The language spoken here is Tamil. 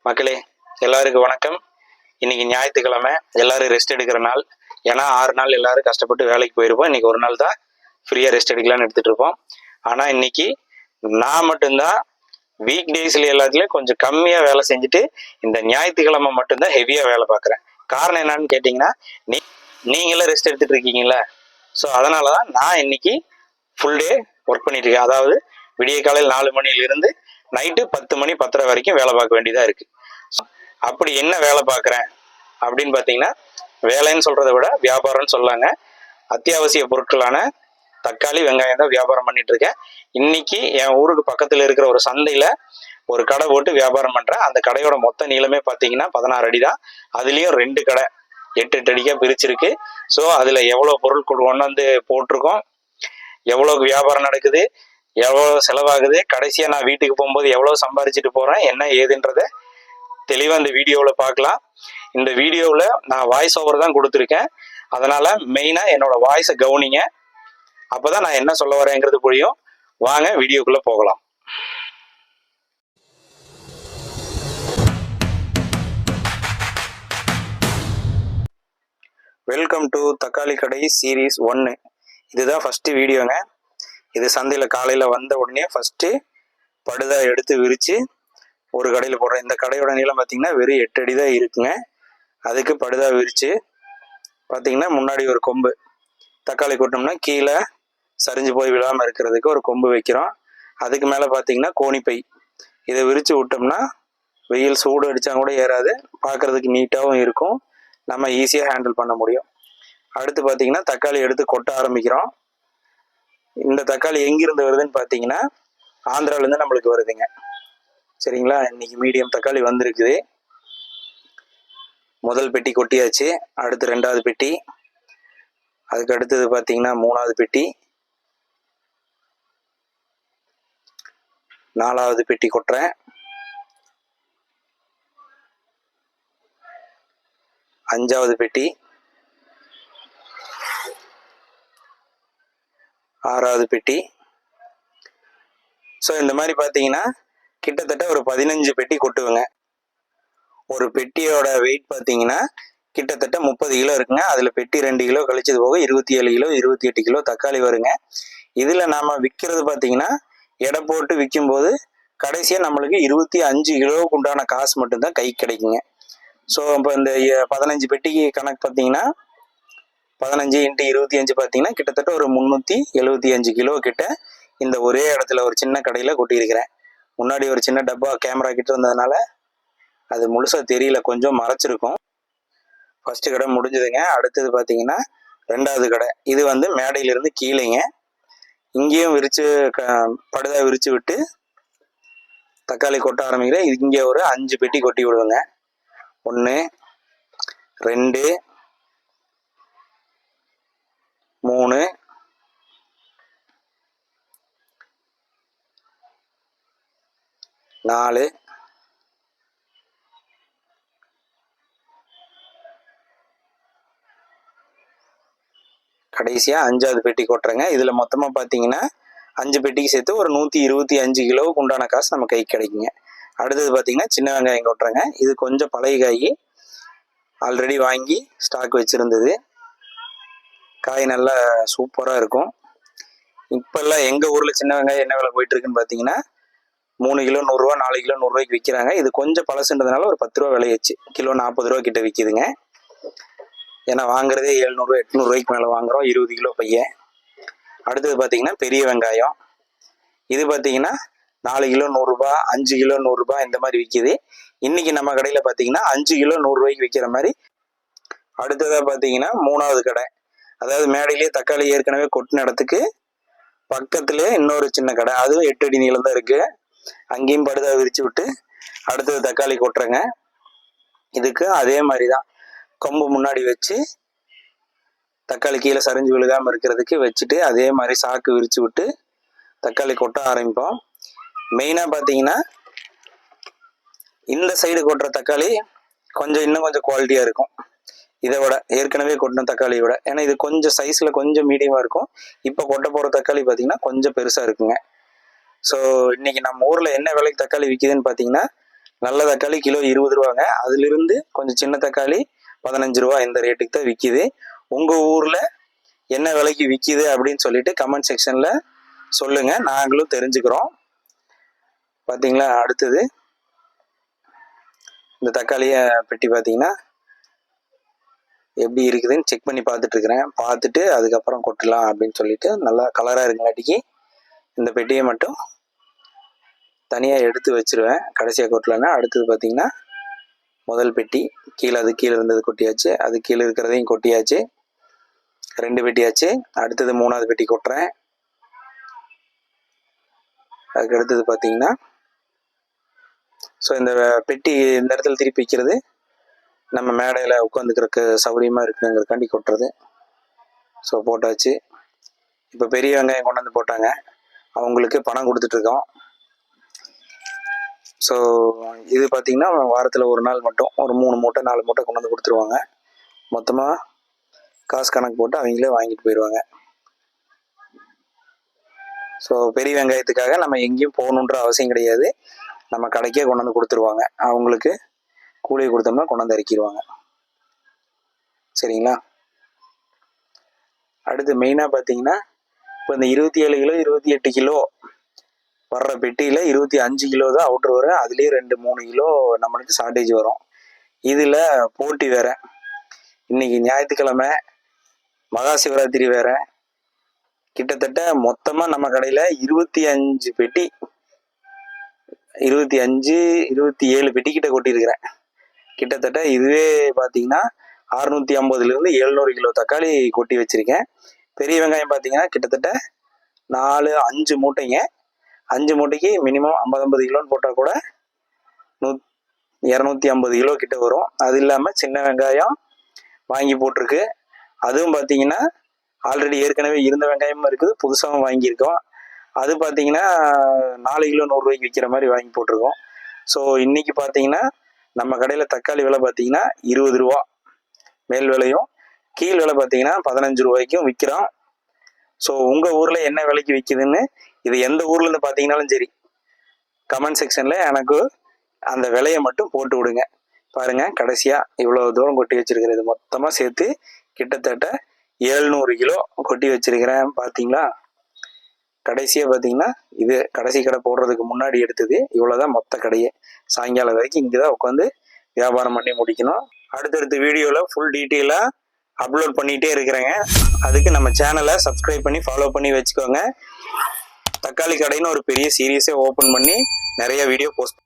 மக்களே எல்லாருக்கும் வணக்கம். இன்னைக்கு ஞாயிற்றுக்கிழமை, எல்லாரும் ரெஸ்ட் எடுக்கிற நாள். ஏன்னா 6 நாள் எல்லாரும் கஷ்டப்பட்டு வேலைக்கு போயிருப்போம். இன்னைக்கு ஒரு நாள் தான் ஃப்ரீயாக ரெஸ்ட் எடுக்கலாம்னு எடுத்துட்டு இருப்போம். ஆனால் இன்னைக்கு நான் மட்டும்தான் வீக் டேஸ்ல எல்லாத்துலேயும் கொஞ்சம் கம்மியாக வேலை செஞ்சுட்டு இந்த ஞாயிற்றுக்கிழமை மட்டும்தான் ஹெவியாக வேலை பார்க்குறேன். காரணம் என்னன்னு கேட்டிங்கன்னா, நீங்களும் ரெஸ்ட் எடுத்துட்டு இருக்கீங்களா? ஸோ அதனால தான் நான் இன்னைக்கு ஃபுல் டே ஒர்க் பண்ணிட்டு இருக்கேன். அதாவது விடிய காலையில் 4 மணிலிருந்து நைட்டு 10 மணி 10:30 வரைக்கும் வேலை பார்க்க வேண்டியதாக இருக்கு. அப்படி என்ன வேலை பார்க்குறேன் அப்படின்னு பார்த்தீங்கன்னா, வேலைன்னு சொல்றதை விட வியாபாரம்னு சொல்லாங்க. அத்தியாவசிய பொருட்களான தக்காளி, வெங்காயம் தான் வியாபாரம் பண்ணிட்டு இருக்கேன். இன்னைக்கு என் ஊருக்கு பக்கத்தில் இருக்கிற ஒரு சந்தையில ஒரு கடை போட்டு வியாபாரம் பண்றேன். அந்த கடையோட மொத்த நீளமே பார்த்தீங்கன்னா 16 அடி தான். அதுலேயும் 2 கடை 8 அடிக்கா பிரிச்சிருக்கு. ஸோ அதில் எவ்வளோ பொருள் கொண்டு வந்து போட்டிருக்கோம், எவ்வளோக்கு வியாபாரம் நடக்குது, எவ்வளோ செலவாகுது, கடைசியாக நான் வீட்டுக்கு போகும்போது எவ்வளோ சம்பாரிச்சிட்டு போகிறேன், என்ன ஏதுன்றதை தெளிவாக இந்த வீடியோவில் பார்க்கலாம். இந்த வீடியோவில் நான் வாய்ஸ் ஓவர் தான் கொடுத்துருக்கேன். அதனால் மெயினாக என்னோட வாய்ஸை கவனிங்க. அப்போ தான் நான் என்ன சொல்ல வரேங்கிறது புரியும். வாங்க வீடியோக்குள்ளே போகலாம். வெல்கம் டு தக்காளி கடை சீரீஸ் 1. இதுதான் ஃபஸ்ட்டு வீடியோங்க. இது சந்தையில் காலையில் வந்த உடனே ஃபஸ்ட்டு படுதா எடுத்து விரித்து ஒரு கடையில் போடுறேன். இந்த கடையோட நீளம் பார்த்தீங்கன்னா வெறும் 8 அடி தான் இருக்குங்க. அதுக்கு படுதா விரித்து பார்த்தீங்கன்னா முன்னாடி ஒரு கொம்பு தக்காளி கொட்டினோம்னா கீழே சரிஞ்சு போய் விழாமல் இருக்கிறதுக்கு ஒரு கொம்பு வைக்கிறோம். அதுக்கு மேலே பார்த்தீங்கன்னா கோணிப்பை இதை விரித்து விட்டோம்னா வெயில் சூடு அடித்தா கூட ஏறாது, பார்க்குறதுக்கு நீட்டாகவும் இருக்கும், நம்ம ஈஸியாக ஹேண்டில் பண்ண முடியும். அடுத்து பார்த்தீங்கன்னா தக்காளி எடுத்து கொட்ட ஆரம்பிக்கிறோம். இந்த தக்காளி எங்கிருந்து வருதுன்னு பார்த்தீங்கன்னா ஆந்திராவிலேருந்து நம்மளுக்கு வருதுங்க. சரிங்களா? இன்னைக்கு மீடியம் தக்காளி வந்திருக்குது. முதல் பெட்டி கொட்டியாச்சு. அடுத்து 2வது பெட்டி, அதுக்கு அடுத்தது பார்த்தீங்கன்னா 3வது பெட்டி, 4வது பெட்டி கொட்டுறேன், 5வது பெட்டி, 6வது பெட்டி. ஸோ இந்த மாதிரி பார்த்தீங்கன்னா கிட்டத்தட்ட ஒரு 15 பெட்டி கொட்டுவேங்க. ஒரு பெட்டியோட வெயிட் பார்த்தீங்கன்னா கிட்டத்தட்ட 30 கிலோ இருக்குங்க. அதில் பெட்டி 2 கிலோ கழிச்சது போக 27 கிலோ 28 கிலோ தக்காளி வருங்க. இதில் நாம் விற்கிறது பார்த்தீங்கன்னா எடை போட்டு விற்கும்போது கடைசியாக நம்மளுக்கு 25 கிலோவுக்கு உண்டான காசு மட்டும்தான் கை கிடைக்குங்க. ஸோ இப்போ இந்த 15 பெட்டிக்கு கணக்கு பார்த்தீங்கன்னா 15 × 25 பார்த்தீங்கன்னா கிட்டத்தட்ட ஒரு 375 கிலோ கிட்ட இந்த ஒரே இடத்துல ஒரு சின்ன கடையில் கொட்டியிருக்கிறேன். முன்னாடி ஒரு சின்ன டப்பா கேமரா கிட்ட இருந்ததுனால அது முழுசாக தெரியல, கொஞ்சம் மறைச்சிருக்கும். ஃபஸ்ட்டு கடை முடிஞ்சதுங்க. அடுத்தது பார்த்தீங்கன்னா 2வது கடை. இது வந்து மேடையிலிருந்து கீழேங்க. இங்கேயும் விரித்து படுதா விரித்து விட்டு தக்காளி கொட்ட ஆரம்பிக்கிறேன். இங்கே ஒரு 5 பெட்டி கொட்டி விடுவேங்க. 1 2 3 4 கடைசியாக 5வது பெட்டி கொட்டுறேங்க. இதில் மொத்தமாக பார்த்தீங்கன்னா 5 பெட்டிக்கு சேர்த்து ஒரு 125 கிலோவுக்கு உண்டான காசு நம்ம கைக்கு கிடைக்குங்க. அடுத்தது பார்த்தீங்கன்னா சின்ன வெங்காயம் கொட்டுறேங்க. இது கொஞ்சம் பழைய காய், ஆல்ரெடி வாங்கி ஸ்டாக் வச்சுருந்தது. காய் நல்லா சூப்பராக இருக்கும். இப்போல்லாம் எங்கள் ஊரில் சின்ன வெங்காயம் என்ன விலை போயிட்டுருக்குன்னு பார்த்தீங்கன்னா 3 கிலோ 100 ரூபா, 4 கிலோ 100 ரூபாய்க்கு விற்கிறாங்க. இது கொஞ்சம் பழசுன்றதுனால ஒரு 10 ரூபா விலையாச்சு. கிலோ 40 ரூபா கிட்ட விற்கிதுங்க. ஏன்னா வாங்குறதே 700 800 ரூபாய்க்கு மேலே வாங்குகிறோம் 20 கிலோ பையன். அடுத்தது பார்த்தீங்கன்னா பெரிய வெங்காயம். இது பார்த்தீங்கன்னா 4 கிலோ 100 ரூபா, 5 கிலோ 100 ரூபா இந்த மாதிரி விற்கிது. இன்னைக்கு நம்ம கடையில் பார்த்தீங்கன்னா 5 கிலோ 100 ரூபாய்க்கு விற்கிற மாதிரி. அடுத்ததாக பார்த்தீங்கன்னா 3வது கடை. அதாவது மேடையிலேயே தக்காளி ஏற்கனவே கொட்டின இடத்துக்கு பக்கத்துலேயே இன்னொரு சின்ன கடை, அதுவும் 8 அடி நீளம் தான் இருக்குது. அங்கேயும் படுதா விரித்து விட்டு அடுத்தது தக்காளி கொட்டுறேங்க. இதுக்கு அதே மாதிரி தான் கொம்பு முன்னாடி வச்சு தக்காளி கீழே சரிஞ்சு விழுகாமல் இருக்கிறதுக்கு வச்சுட்டு அதே மாதிரி சாக்கு விரித்து விட்டு தக்காளி கொட்ட ஆரம்பிப்போம். மெயினாக பார்த்தீங்கன்னா இந்த சைடு கொட்டுற தக்காளி இன்னும் கொஞ்சம் குவாலிட்டியாக இருக்கும் இதை விட, ஏற்கனவே கொட்டின தக்காளியை விட. ஏன்னா இது கொஞ்சம் சைஸில் கொஞ்சம் மீடியமாக இருக்கும். இப்போ கொட்ட போகிற தக்காளி பார்த்தீங்கன்னா கொஞ்சம் பெருசாக இருக்குங்க. ஸோ இன்னைக்கு நம்ம ஊரில் என்ன விலைக்கு தக்காளி விற்கிதுன்னு பார்த்தீங்கன்னா நல்ல தக்காளி கிலோ 20 ரூபாங்க. அதிலிருந்து கொஞ்சம் சின்ன தக்காளி 15 ரூபா இந்த ரேட்டுக்கு தான் விற்கிது. உங்கள் ஊரில் என்ன விலைக்கு விற்கிது அப்படின்னு சொல்லிட்டு கமெண்ட் செக்ஷனில் சொல்லுங்கள், நாங்களும் தெரிஞ்சுக்கிறோம். பார்த்தீங்களா, அடுத்தது இந்த தக்காளியை பெட்டி பார்த்தீங்கன்னா எப்படி இருக்குதுன்னு செக் பண்ணி பார்த்துட்ருக்குறேன். பார்த்துட்டு அதுக்கப்புறம் கொட்டலாம் அப்படின்னு சொல்லிட்டு நல்லா கலராக இருக்குங்காட்டிக்கு இந்த பெட்டியை மட்டும் தனியாக எடுத்து வச்சுருவேன். கடைசியாக கொட்டலைன்னா அடுத்தது பார்த்தீங்கன்னா முதல் பெட்டி அது கீழே இருந்தது கொட்டியாச்சு, அது கீழே இருக்கிறதையும் கொட்டியாச்சு, 2 பெட்டியாச்சு. அடுத்தது 3வது பெட்டி கொட்டுறேன். அதுக்கு அடுத்தது பார்த்தீங்கன்னா ஸோ இந்த பெட்டி இந்த இடத்துல திருப்பி வைக்கிறது நம்ம மேடையில் உட்காந்துக்கிறதுக்கு சௌகரியமாக இருக்குங்கிறதுக்காண்டி கொட்டுறது. ஸோ போட்டாச்சு. இப்போ பெரிய வெங்காயம் கொண்டு வந்து போட்டாங்க, அவங்களுக்கு பணம் கொடுத்துட்ருக்கோம். ஸோ இது பார்த்திங்கன்னா வாரத்தில் ஒரு நாள் மட்டும் ஒரு 3 மூட்டை 4 மூட்டை கொண்டு வந்து கொடுத்துருவாங்க. மொத்தமாக காசு கணக்கு போட்டு அவங்களே வாங்கிட்டு போயிடுவாங்க. ஸோ பெரிய வெங்காயத்துக்காக நம்ம எங்கேயும் போகணுன்ற அவசியம் கிடையாது, நம்ம கடைக்கே கொண்டு வந்து கொடுத்துருவாங்க. அவங்களுக்கு கூலி கொடுத்தோம்னா கொண்டு வந்து இறக்கிடுவாங்க. சரிங்களா. அடுத்து மெயினாக பார்த்தீங்கன்னா இப்போ இந்த 27 கிலோ 28 கிலோ வர்ற பெட்டியில் 25 கிலோ தான் அவுட்ரு வரும். அதுலேயே 2-3 கிலோ நம்மளுக்கு ஷார்ட்டேஜ் வரும். இதில் போட்டி வேறு. இன்னைக்கு ஞாயிற்றுக்கிழமை, மகா சிவராத்திரி வேறு. கிட்டத்தட்ட மொத்தமாக நம்ம கடையில் 25 பெட்டி 27 பெட்டி கிட்ட கொட்டியிருக்கிறேன். கிட்டத்தட்ட இதுவே பார்த்தீங்கன்னா 650லேருந்து 700 கிலோ தக்காளி கொட்டி வச்சுருக்கேன். பெரிய வெங்காயம் பார்த்தீங்கன்னா கிட்டத்தட்ட 4-5 மூட்டைங்க. 5 மூட்டைக்கு மினிமம் 50 கிலோன்னு போட்டால் கூட 250 கிலோ கிட்ட வரும். அது இல்லாமல் சின்ன வெங்காயம் வாங்கி போட்டிருக்கு. அதுவும் பார்த்தீங்கன்னா ஆல்ரெடி ஏற்கனவே இருந்த வெங்காயமும் இருக்குது, புதுசாகவும் வாங்கியிருக்கோம். அது பார்த்தீங்கன்னா 4 கிலோ 100 ரூபாய்க்கு விற்கிற மாதிரி வாங்கி போட்டிருக்கோம். ஸோ இன்றைக்கி பார்த்தீங்கன்னா நம்ம கடையில் தக்காளி விலை பார்த்தீங்கன்னா 20 ரூபா மேல் விலையும், கீழ் விலை பார்த்தீங்கன்னா 15 ரூபாய்க்கும் விற்கிறோம். ஸோ உங்கள் ஊரில் என்ன விலைக்கு விற்கிதுன்னு, இது எந்த ஊர்லேருந்து பார்த்தீங்கன்னாலும் சரி கமெண்ட் செக்ஷனில் எனக்கு அந்த விலையை மட்டும் போட்டு விடுங்க. பாருங்கள், கடைசியாக இவ்வளோ தூரம் கொட்டி வச்சுருக்கிறேன். இது மொத்தமாக சேர்த்து கிட்டத்தட்ட 700 கிலோ கொட்டி வச்சுருக்கிறேன். பார்த்தீங்களா, கடைசியாக பார்த்தீங்கன்னா இது கடைசி கடை போடுறதுக்கு முன்னாடி எடுத்தது. இவ்வளோதான் மொத்த கடையே. சாயங்காலம் வரைக்கும் இங்கே தான் உட்காந்து வியாபாரம் பண்ணி முடிக்கணும். அடுத்தடுத்த வீடியோவில் ஃபுல் டீட்டெயிலாக அப்லோட் பண்ணிகிட்டே இருக்கிறேங்க. அதுக்கு நம்ம சேனலை சப்ஸ்கிரைப் பண்ணி ஃபாலோ பண்ணி வச்சுக்கோங்க. தக்காளி கடைன்னு ஒரு பெரிய சீரியஸே ஓப்பன் பண்ணி நிறைய வீடியோ போஸ்ட்